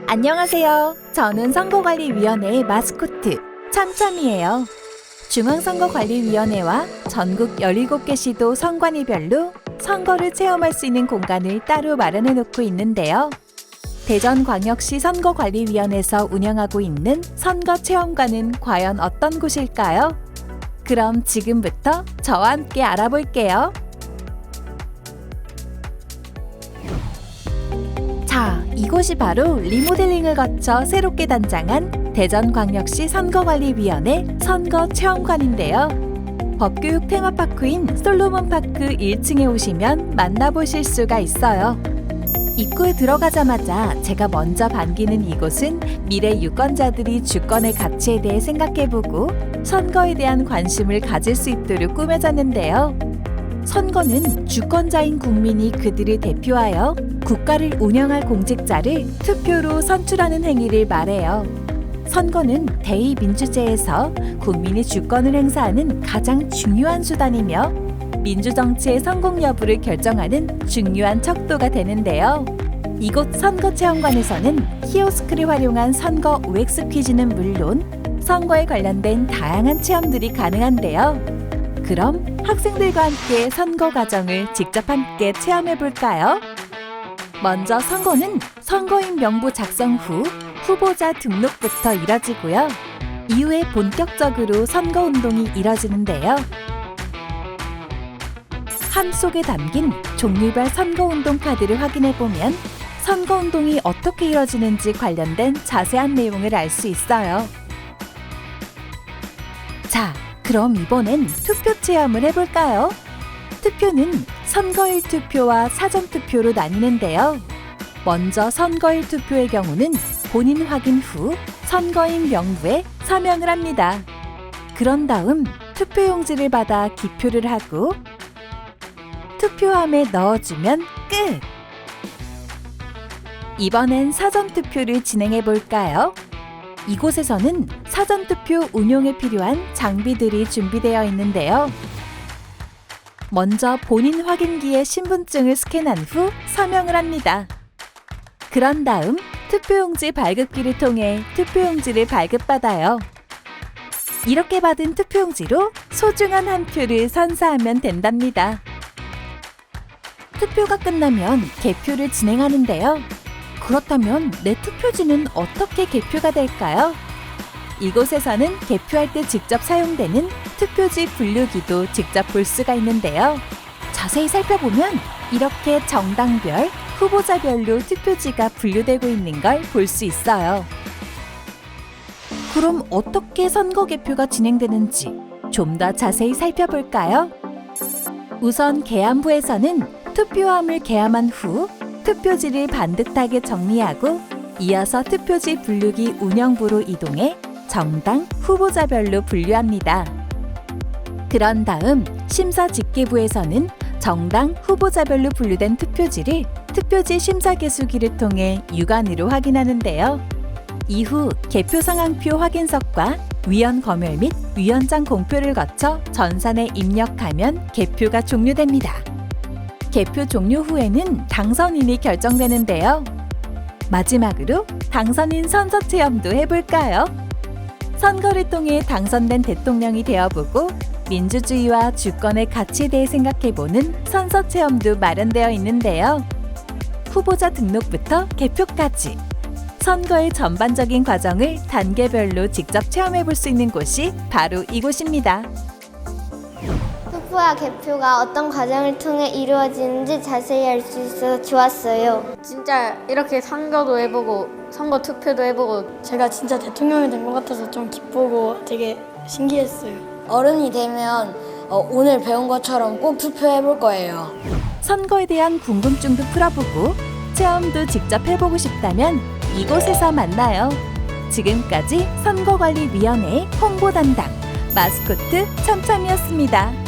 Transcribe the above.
안녕하세요. 저는 선거관리위원회의 마스코트 참참이에요. 중앙선거관리위원회와 전국 17개 시도 선관위별로 선거를 체험할 수 있는 공간을 따로 마련해 놓고 있는데요. 대전광역시 선거관리위원회에서 운영하고 있는 선거체험관은 과연 어떤 곳일까요? 그럼 지금부터 저와 함께 알아볼게요. 자, 이곳이 바로 리모델링을 거쳐 새롭게 단장한 대전광역시 선거관리위원회 선거체험관인데요. 법교육 테마파크인 솔로몬파크 1층에 오시면 만나보실 수가 있어요. 입구에 들어가자마자 제가 먼저 반기는 이곳은 미래 유권자들이 주권의 가치에 대해 생각해보고 선거에 대한 관심을 가질 수 있도록 꾸며졌는데요. 선거는 주권자인 국민이 그들을 대표하여 국가를 운영할 공직자를 투표로 선출하는 행위를 말해요. 선거는 대의민주제에서 국민이 주권을 행사하는 가장 중요한 수단이며 민주정치의 성공 여부를 결정하는 중요한 척도가 되는데요. 이곳 선거체험관에서는 키오스크를 활용한 선거 OX 퀴즈는 물론 선거에 관련된 다양한 체험들이 가능한데요. 그럼 학생들과 함께 선거 과정을 직접 함께 체험해볼까요? 먼저 선거는 선거인 명부 작성 후 후보자 등록부터 이뤄지고요. 이후에 본격적으로 선거운동이 이뤄지는데요. 함 속에 담긴 종류별 선거운동 카드를 확인해보면 선거운동이 어떻게 이뤄지는지 관련된 자세한 내용을 알 수 있어요. 자, 그럼 이번엔 투표 체험을 해볼까요? 투표는 선거일 투표와 사전 투표로 나뉘는데요. 먼저 선거일 투표의 경우는 본인 확인 후 선거인 명부에 서명을 합니다. 그런 다음 투표용지를 받아 기표를 하고 투표함에 넣어주면 끝! 이번엔 사전 투표를 진행해 볼까요? 이곳에서는 사전투표 운용에 필요한 장비들이 준비되어 있는데요. 먼저 본인 확인기에 신분증을 스캔한 후 서명을 합니다. 그런 다음 투표용지 발급기를 통해 투표용지를 발급받아요. 이렇게 받은 투표용지로 소중한 한 표를 선사하면 된답니다. 투표가 끝나면 개표를 진행하는데요. 그렇다면 내 투표지는 어떻게 개표가 될까요? 이곳에서는 개표할 때 직접 사용되는 투표지 분류기도 직접 볼 수가 있는데요. 자세히 살펴보면 이렇게 정당별, 후보자별로 투표지가 분류되고 있는 걸 볼 수 있어요. 그럼 어떻게 선거 개표가 진행되는지 좀 더 자세히 살펴볼까요? 우선 계암부에서는 투표함을 계암한 후 투표지를 반듯하게 정리하고 이어서 투표지 분류기 운영부로 이동해 정당, 후보자별로 분류합니다. 그런 다음 심사집계부에서는 정당, 후보자별로 분류된 투표지를 투표지 심사개수기를 통해 육안으로 확인하는데요. 이후 개표 상황표 확인석과 위원 검열 및 위원장 공표를 거쳐 전산에 입력하면 개표가 종료됩니다. 개표 종료 후에는 당선인이 결정되는데요. 마지막으로 당선인 선서 체험도 해볼까요? 선거를 통해 당선된 대통령이 되어보고 민주주의와 주권의 가치에 대해 생각해보는 선서 체험도 마련되어 있는데요. 후보자 등록부터 개표까지 선거의 전반적인 과정을 단계별로 직접 체험해볼 수 있는 곳이 바로 이곳입니다. 투표와 개표가 어떤 과정을 통해 이루어지는지 자세히 알 수 있어서 좋았어요. 진짜 이렇게 선거도 해보고 선거 투표도 해보고 제가 진짜 대통령이 된 것 같아서 좀 기쁘고 되게 신기했어요. 어른이 되면 오늘 배운 것처럼 꼭 투표해볼 거예요. 선거에 대한 궁금증도 풀어보고 체험도 직접 해보고 싶다면 이곳에서 만나요. 지금까지 선거관리위원회 홍보 담당 마스코트 참참이었습니다.